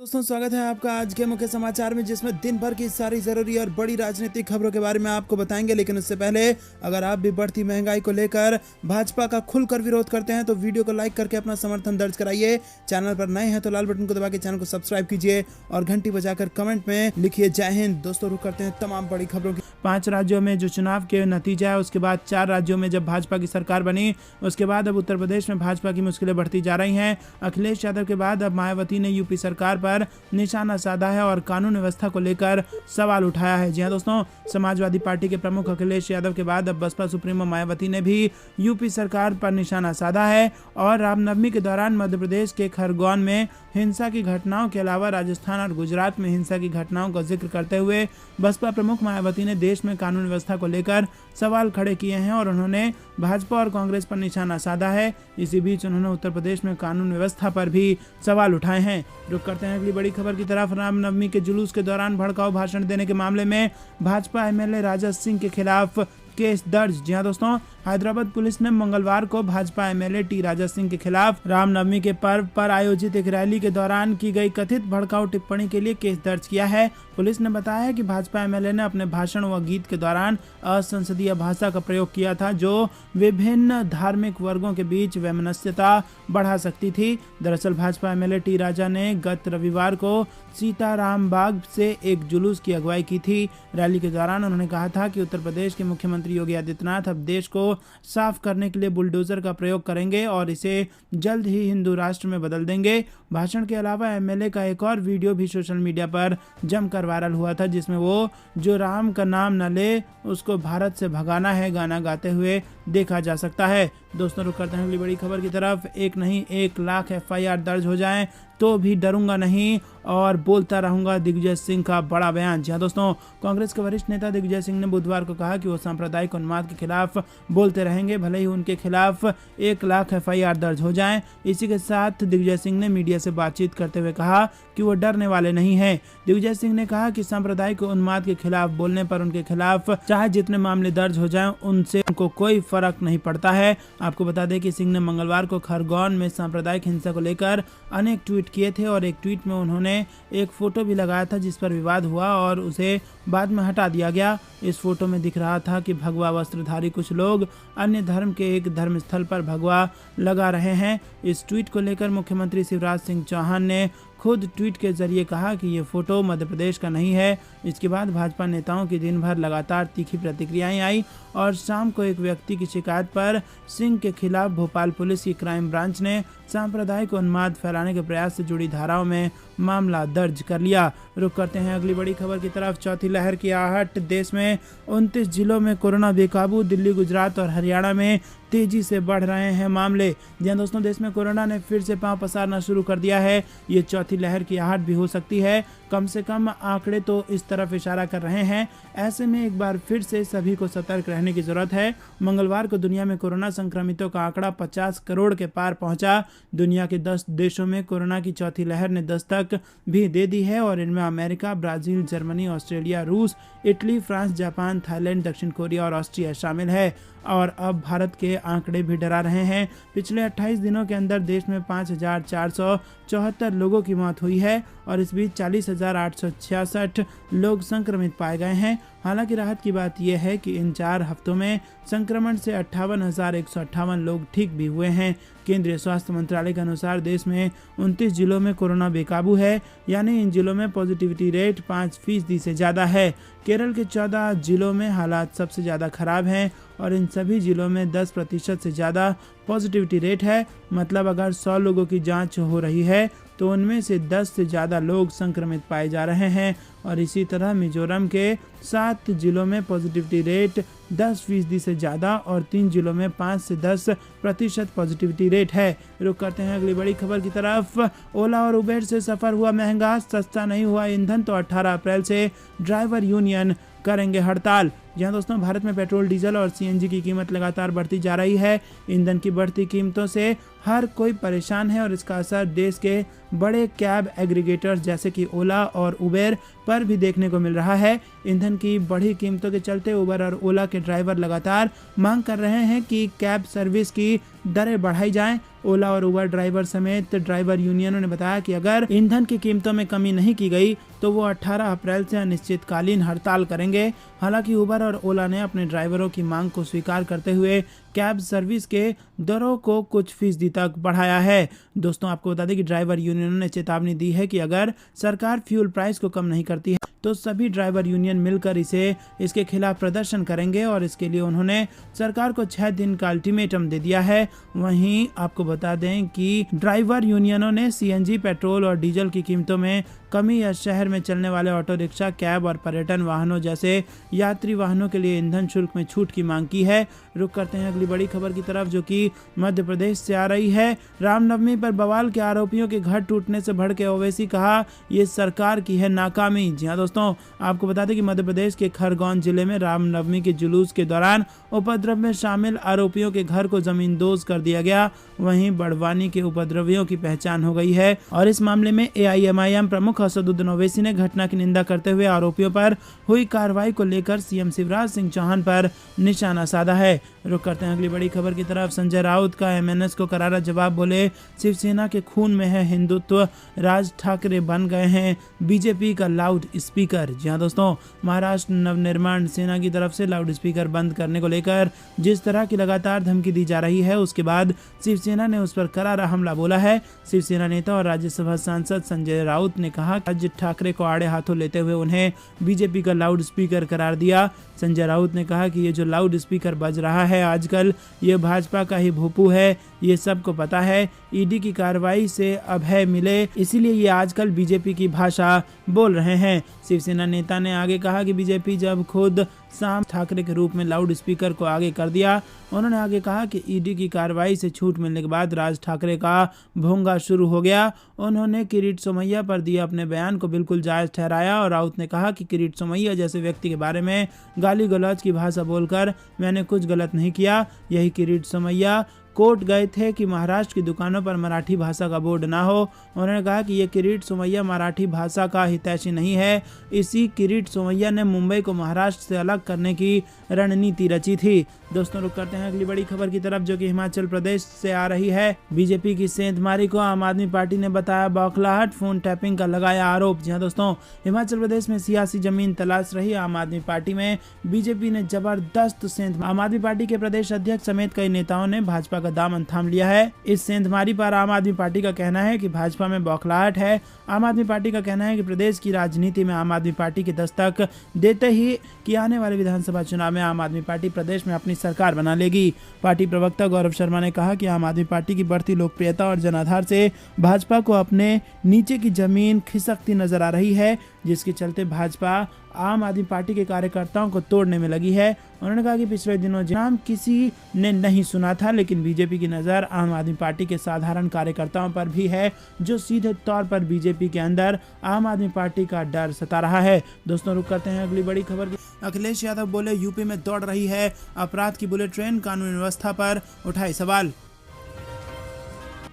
दोस्तों स्वागत है आपका आज के मुख्य समाचार में, जिसमें दिन भर की सारी जरूरी और बड़ी राजनीतिक खबरों के बारे में आपको बताएंगे। लेकिन उससे पहले अगर आप भी बढ़ती महंगाई को लेकर भाजपा का खुलकर विरोध करते हैं तो वीडियो को लाइक करके अपना समर्थन दर्ज कराइए। चैनल पर नए हैं तो लाल बटन को दबा के चैनल को सब्सक्राइब कीजिए और घंटी बजाकर कमेंट में लिखिए जय हिंद। दोस्तों रुक करते हैं तमाम बड़ी खबरों की। 5 राज्यों में जो चुनाव के नतीजा है, उसके बाद 4 राज्यों में जब भाजपा की सरकार बनी, उसके बाद अब उत्तर प्रदेश में भाजपा की मुश्किलें बढ़ती जा रही हैं। अखिलेश यादव के बाद अब मायावती ने यूपी सरकार पर निशाना साधा है और कानून व्यवस्था को लेकर सवाल उठाया है। जी हां दोस्तों, समाजवादी पार्टी के प्रमुख अखिलेश यादव के बाद अब बसपा सुप्रीमो मायावती ने भी यूपी सरकार पर निशाना साधा है और रामनवमी के दौरान मध्य प्रदेश के खरगोन में हिंसा की घटनाओं के अलावा राजस्थान और गुजरात में हिंसा की घटनाओं का जिक्र करते हुए बसपा प्रमुख मायावती ने देश में कानून व्यवस्था को लेकर सवाल खड़े किए हैं और उन्होंने भाजपा और कांग्रेस पर निशाना साधा है। इसी बीच उन्होंने उत्तर प्रदेश में कानून व्यवस्था पर भी सवाल उठाए हैं। रुक करते हैं अगली बड़ी खबर की तरफ। रामनवमी के जुलूस के दौरान भड़काऊ भाषण देने के मामले में भाजपा एमएलए राजा सिंह के खिलाफ केस दर्ज। जी हां दोस्तों, हैदराबाद पुलिस ने मंगलवार को भाजपा एमएलए टी राजा सिंह के खिलाफ रामनवमी के पर्व पर आयोजित एक रैली के दौरान की गई कथित भड़काऊ टिप्पणी के लिए केस दर्ज किया है। पुलिस ने बताया है कि भाजपा एमएलए ने अपने भाषण व गीत के दौरान असंसदीय भाषा का प्रयोग किया था, जो विभिन्न धार्मिक वर्गों के बीच वैमनस्यता बढ़ा सकती थी। दरअसल भाजपा एमएलए टी राजा ने गत रविवार को सीताराम बाग से एक जुलूस की अगुवाई की थी। रैली के दौरान उन्होंने कहा था कि उत्तर प्रदेश के मुख्यमंत्री योगी आदित्यनाथ अब देश को साफ करने के लिए बुलडोजर का प्रयोग करेंगे और इसे जल्द ही हिंदू राष्ट्र में बदल देंगे। भाषण के अलावा एमएलए का एक और वीडियो भी सोशल मीडिया पर जमकर वायरल हुआ था, जिसमें वो जो राम का नाम न ले उसको भारत से भगाना है गाना गाते हुए देखा जा सकता है। दोस्तों रुक करते हैं अगली बड़ी खबर की तरफ। एक नहीं 1 लाख एफआईआर दर्ज हो जाएं तो भी डरूंगा नहीं और बोलता रहूंगा, दिग्विजय सिंह का बड़ा बयान। जी हां दोस्तों, कांग्रेस के वरिष्ठ नेता दिग्विजय सिंह ने बुधवार को कहा कि वो सांप्रदायिक उन्माद के खिलाफ बोलते रहेंगे, भले ही उनके खिलाफ 1 लाख एफआईआर दर्ज हो जाएं। इसी के साथ दिग्विजय सिंह ने मीडिया से बातचीत करते हुए कहा कि वो डरने वाले नहीं हैं। दिग्विजय सिंह ने कहा कि सांप्रदायिक उन्माद के खिलाफ बोलने पर उनके खिलाफ चाहे जितने मामले दर्ज हो जाएं, उनसे उनको कोई फर्क नहीं पड़ता है। आपको बता दें कि सिंह ने मंगलवार को खरगोन में सांप्रदायिक हिंसा को लेकर अनेक ट्वीट किए थे और एक ट्वीट में उन्होंने एक फोटो भी लगाया था जिस पर विवाद हुआ और उसे बाद में हटा दिया गया। इस फोटो में दिख रहा था कि भगवा वस्त्रधारी कुछ लोग अन्य धर्म के एक धर्मस्थल पर भगवा लगा रहे हैं। इस ट्वीट को लेकर मुख्यमंत्री शिवराज सिंह चौहान ने खुद ट्वीट के जरिए कहा कि ये फोटो मध्य प्रदेश का नहीं है। इसके बाद भाजपा नेताओं की दिन भर लगातार तीखी प्रतिक्रियाएं आई और शाम को एक व्यक्ति की शिकायत पर सिंह के खिलाफ भोपाल पुलिस की क्राइम ब्रांच ने सांप्रदायिक उन्माद फैलाने के प्रयास से जुड़ी धाराओं में मामला दर्ज कर लिया। रुक करते हैं अगली बड़ी खबर की तरफ। चौथी लहर की आहट। देश में 29 जिलों में कोरोना बेकाबू। दिल्ली, गुजरात और हरियाणा में तेजी से बढ़ रहे हैं मामले। जी दोस्तों, देश में कोरोना ने फिर से पांव पसारना शुरू कर दिया है। ये चौथी लहर की आहट भी हो सकती है। कम से कम आंकड़े तो इस तरफ इशारा कर रहे हैं। ऐसे में एक बार फिर से सभी को सतर्क रहने की जरूरत है। मंगलवार को दुनिया में कोरोना संक्रमितों का आंकड़ा 50 करोड़ के पार पहुंचा। दुनिया के 10 देशों में कोरोना की चौथी लहर ने दस्तक भी दे दी है और इनमें अमेरिका, ब्राजील, जर्मनी, ऑस्ट्रेलिया, रूस, इटली, फ्रांस, जापान, थाईलैंड, दक्षिण कोरिया और ऑस्ट्रिया शामिल है। और अब भारत के आंकड़े भी डरा रहे हैं। पिछले 28 दिनों के अंदर देश में 5474 लोगों की मौत हुई है और इस बीच 40,866 लोग संक्रमित पाए गए हैं। हालांकि राहत की बात यह है कि इन 4 हफ्तों में संक्रमण से 58,158 लोग ठीक भी हुए हैं। केंद्रीय स्वास्थ्य मंत्रालय के अनुसार देश में 29 जिलों में कोरोना बेकाबू है, यानी इन जिलों में पॉजिटिविटी रेट 5% से ज़्यादा है। केरल के 14 जिलों में हालात सबसे ज़्यादा खराब हैं और इन सभी जिलों में 10% से ज़्यादा पॉजिटिविटी रेट है। मतलब अगर 100 लोगों की जांच हो रही है तो उनमें से 10 से ज़्यादा लोग संक्रमित पाए जा रहे हैं। और इसी तरह मिजोरम के 7 जिलों में पॉजिटिविटी रेट 10% से ज़्यादा और 3 जिलों में 5 से 10% पॉजिटिविटी रेट है। रुक करते हैं अगली बड़ी खबर की तरफ। ओला और उबेर से सफ़र हुआ महंगा, सस्ता नहीं हुआ ईंधन तो 18 अप्रैल से ड्राइवर यूनियन करेंगे हड़ताल। जहां दोस्तों, भारत में पेट्रोल, डीजल और सीएनजी की कीमत लगातार बढ़ती जा रही है। ईंधन की बढ़ती कीमतों से हर कोई परेशान है और इसका असर देश के बड़े कैब एग्रीगेटर्स जैसे कि ओला और उबेर पर भी देखने को मिल रहा है। ईंधन की बढ़ी कीमतों के चलते उबर और ओला के ड्राइवर लगातार मांग कर रहे हैं कि कैब सर्विस की दरें बढ़ाई जाएं। ओला और उबर ड्राइवर समेत ड्राइवर यूनियनों ने बताया कि अगर ईंधन की कीमतों में कमी नहीं की गई तो वो 18 अप्रैल से अनिश्चितकालीन हड़ताल करेंगे। हालांकि उबर और ओला ने अपने ड्राइवरों की मांग को स्वीकार करते हुए कैब सर्विस के दरों को कुछ फीसदी तक बढ़ाया है। दोस्तों, आपको बता दें कि ड्राइवर यूनियनों ने चेतावनी दी है कि अगर सरकार फ्यूल प्राइस को कम नहीं करती है तो सभी ड्राइवर यूनियन मिलकर इसके खिलाफ प्रदर्शन करेंगे और इसके लिए उन्होंने सरकार को 6 दिन का अल्टीमेटम दे दिया है। वहीं आपको बता दें कि ड्राइवर यूनियनों ने सीएनजी, पेट्रोल और डीजल की कीमतों में कमी या शहर में चलने वाले ऑटो रिक्शा, कैब और पर्यटन वाहनों जैसे यात्री वाहनों के लिए ईंधन शुल्क में छूट की मांग की है। रुक करते हैं अगली बड़ी खबर की तरफ, जो कि मध्य प्रदेश से आ रही है। रामनवमी पर बवाल के आरोपियों के घर टूटने से भड़के ओवैसी, कहा ये सरकार की है नाकामी। जी हाँ दोस्तों, आपको बता दें कि मध्य प्रदेश के खरगोन जिले में रामनवमी के जुलूस के दौरान उपद्रव में शामिल आरोपियों के घर को जमींदोज कर दिया गया। वहीं बड़वानी के उपद्रवियों की पहचान हो गई है और इस मामले में एआईएमआईएम प्रमुख असदुद्दीन ओवैसी ने घटना की निंदा करते हुए आरोपियों पर हुई कार्रवाई को लेकर सीएम शिवराज सिंह चौहान पर निशाना साधा है। रुक करते हैं अगली बड़ी खबर की तरफ। संजय राउत का एमएनएस को करारा जवाब, बोले शिवसेना के खून में है हिंदुत्व, राज ठाकरे बन गए हैं बीजेपी का लाउड स्पीकर। जी हाँ दोस्तों, महाराष्ट्र नवनिर्माण सेना की तरफ से लाउड स्पीकर बंद करने को लेकर जिस तरह की लगातार धमकी दी जा रही है, उसके बाद शिवसेना ने उस पर करारा हमला बोला है। शिवसेना नेता और राज्यसभा सांसद संजय राउत ने कहा राज ठाकरे को आड़े हाथों लेते हुए उन्हें बीजेपी का लाउड स्पीकर करार दिया। संजय राउत ने कहा कि ये जो लाउड स्पीकर बज रहा है आजकल, ये भाजपा का ही भोपू है, ये सबको पता है। ईडी की कार्रवाई से अभय मिले, इसीलिए ये आजकल बीजेपी की भाषा बोल रहे हैं। शिवसेना नेता ने आगे कहा कि बीजेपी जब खुद शाम ठाकरे के रूप में लाउड स्पीकर को आगे कर दिया। उन्होंने आगे कहा कि ईडी की कार्रवाई से छूट मिलने के बाद राज ठाकरे का भोंगा शुरू हो गया। उन्होंने किरीट सोमैया पर दिए अपने बयान को बिल्कुल जायज ठहराया और राउत ने कहा कि किरीट सोमैया जैसे व्यक्ति के बारे में गाली गलौज की भाषा बोलकर मैंने कुछ गलत नहीं किया। यही किरीट सोमैया कोर्ट गए थे कि महाराष्ट्र की दुकानों पर मराठी भाषा का बोर्ड ना हो। उन्होंने कहा कि ये किरीट सोमैया मराठी भाषा का हितैषी नहीं है। इसी किरीट सोमैया ने मुंबई को महाराष्ट्र से अलग करने की रणनीति रची थी। दोस्तों, रुक करते हैं अगली बड़ी खबर की तरफ, जो कि हिमाचल प्रदेश से आ रही है। बीजेपी की सेंधमारी को आम आदमी पार्टी ने बताया बौखलाहट, फोन टैपिंग का लगाया आरोप। जी हाँ दोस्तों, हिमाचल प्रदेश में सियासी जमीन तलाश रही आम आदमी पार्टी में बीजेपी ने जबरदस्त सेंध। आम आदमी पार्टी के प्रदेश अध्यक्ष समेत कई नेताओं ने भाजपा का दामन थाम लिया है। इस सेंधमारी पर आम आदमी पार्टी का कहना है कि भाजपा में बौखलाहट है। आम आदमी पार्टी का कहना है कि प्रदेश की राजनीति में आम आदमी पार्टी की दस्तक देते ही कि आने वाले विधानसभा चुनाव में आम आदमी पार्टी प्रदेश में अपनी सरकार बना लेगी। पार्टी प्रवक्ता गौरव शर्मा ने कहा कि आम आदमी पार्टी की बढ़ती लोकप्रियता और जनाधार से भाजपा को अपने नीचे की जमीन खिसकती नजर आ रही है, जिसके चलते भाजपा आम आदमी पार्टी के कार्यकर्ताओं को तोड़ने में लगी है। उन्होंने कहा कि पिछले दिनों नाम किसी ने नहीं सुना था, लेकिन बीजेपी की नज़र आम आदमी पार्टी के साधारण कार्यकर्ताओं पर भी है, जो सीधे तौर पर बीजेपी के अंदर आम आदमी पार्टी का डर सता रहा है। दोस्तों, रुक करते हैं अगली बड़ी खबर की। अखिलेश यादव बोले यूपी में दौड़ रही है अपराध की बुलेट ट्रेन, कानून व्यवस्था पर उठाए सवाल।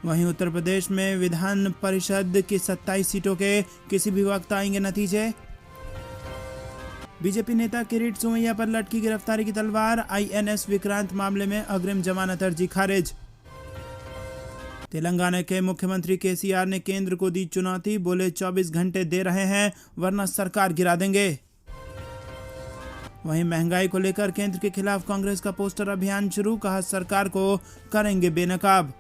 वहीं उत्तर प्रदेश में विधान परिषद की 27 सीटों के किसी भी वक्त आएंगे नतीजे। बीजेपी नेता किरीट सोमैया पर लटकी गिरफ्तारी की तलवार, आईएनएस विक्रांत मामले में अग्रिम जमानत अर्जी खारिज। तेलंगाना के मुख्यमंत्री केसीआर ने केंद्र को दी चुनौती, बोले 24 घंटे दे रहे हैं वरना सरकार गिरा देंगे। वहीं महंगाई को लेकर केंद्र के खिलाफ कांग्रेस का पोस्टर अभियान शुरू, कहा सरकार को करेंगे बेनकाब।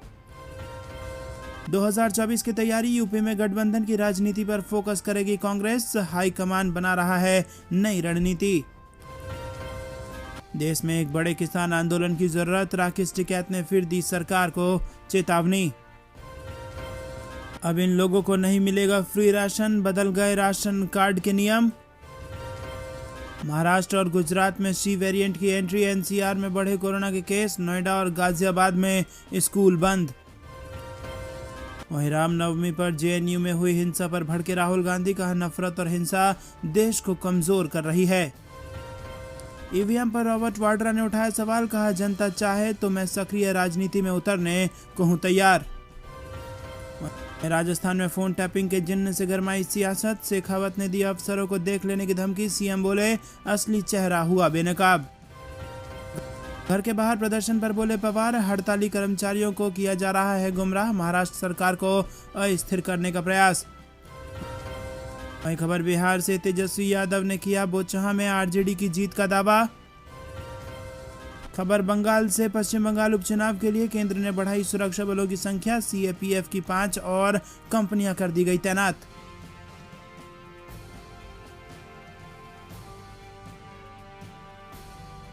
2024 की तैयारी, यूपी में गठबंधन की राजनीति पर फोकस करेगी कांग्रेस, हाईकमान बना रहा है नई रणनीति। देश में एक बड़े किसान आंदोलन की जरूरत, राकेश टिकैत ने फिर दी सरकार को चेतावनी। अब इन लोगों को नहीं मिलेगा फ्री राशन, बदल गए राशन कार्ड के नियम। महाराष्ट्र और गुजरात में सी वेरिएंट की एंट्री, एनसीआर में बढ़े कोरोना के केस, नोएडा और गाजियाबाद में स्कूल बंद। वहीं रामनवमी पर जेएनयू में हुई हिंसा पर भड़के राहुल गांधी, कहा नफरत और हिंसा देश को कमजोर कर रही है। ईवीएम पर रॉबर्ट वाड्रा ने उठाया सवाल, कहा जनता चाहे तो मैं सक्रिय राजनीति में उतरने को हूं तैयार। राजस्थान में फोन टैपिंग के जिन्न से गरमाई सियासत, शेखावत ने दी अफसरों को देख लेने की धमकी, सीएम बोले असली चेहरा हुआ बेनकाब। घर के बाहर प्रदर्शन पर बोले पवार, हड़ताली कर्मचारियों को किया जा रहा है गुमराह, महाराष्ट्र सरकार को अस्थिर करने का प्रयास। वही खबर बिहार से, तेजस्वी यादव ने किया बोचहा में आरजेडी की जीत का दावा। खबर बंगाल से, पश्चिम बंगाल उपचुनाव के लिए केंद्र ने बढ़ाई सुरक्षा बलों की संख्या, सीएपीएफ की 5 और कंपनियां कर दी गई तैनात।